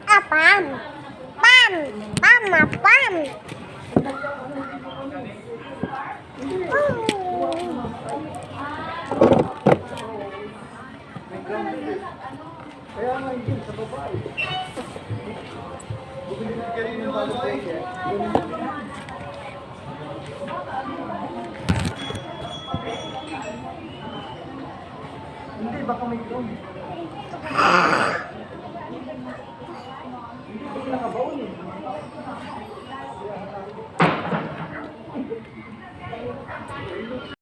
Ah, pam. Pam. Pam, pam. Kaya nga yun, sa babae. Bumili ka rin ng bago pa yun. Hindi, baka may clone.